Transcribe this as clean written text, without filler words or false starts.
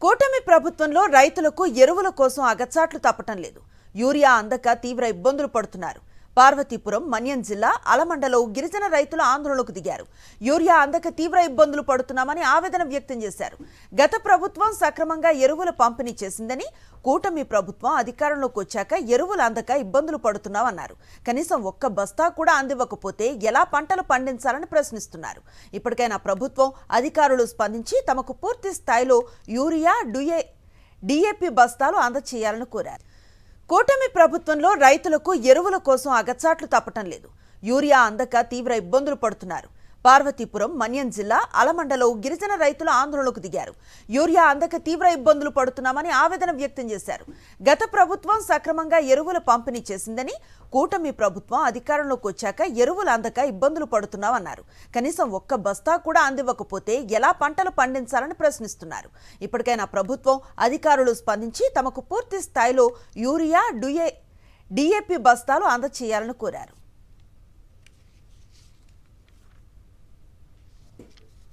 కూటమి ప్రభుత్వంలో రైతులకు ఎరువుల కోసం అగచాట్లు తప్పటం లేదు. యూరియా అందక తీవ్ర ఇబ్బందులు పడుతున్నారు. పార్వతీపురం, మన్యం జిల్లా అలమండలో గిరిజన రైతులు ఆందోళనకు దిగారు. యూరియా అందక తీవ్ర ఇబ్బందులు పడుతున్నామని ఆవేదన వ్యక్తం చేశారు. గత ప్రభుత్వం సక్రమంగా ఎరువుల పంపిణీ చేసిందని, కూటమి ప్రభుత్వం అధికారంలోకి వచ్చాక ఎరువులు అందక ఇబ్బందులు పడుతున్నామన్నారు. కనీసం ఒక్క బస్తా కూడా అందివ్వకపోతే ఎలా పంటలు పండించాలని ప్రశ్నిస్తున్నారు. ఇప్పటికైనా ప్రభుత్వం అధికారులు స్పందించి తమకు పూర్తి స్థాయిలో యూరియా, డిఏపి బస్తాలు అందచేయాలని కోరారు. కూటమి ప్రభుత్వంలో రైతులకు ఎరువుల కోసం అగచాట్లు తప్పటం లేదు. యూరియా అందక తీవ్ర ఇబ్బందులు పడుతున్నారు. పార్వతీపురం, మన్యం జిల్లా అలమండలో గిరిజన రైతులు ఆందోళనకు దిగారు. యూరియా అందక తీవ్ర ఇబ్బందులు పడుతున్నామని ఆవేదన వ్యక్తం చేశారు. గత ప్రభుత్వం సక్రమంగా ఎరువుల పంపిణీ చేసిందని, కూటమి ప్రభుత్వం అధికారంలోకి వచ్చాక ఎరువులు అందక ఇబ్బందులు పడుతున్నామన్నారు. కనీసం ఒక్క బస్తా కూడా అందివ్వకపోతే ఎలా పంటలు పండించాలని ప్రశ్నిస్తున్నారు. ఇప్పటికైనా ప్రభుత్వం అధికారులు స్పందించి తమకు పూర్తి స్థాయిలో యూరియా, డిఏపి బస్తాలు అందచేయాలని కోరారు.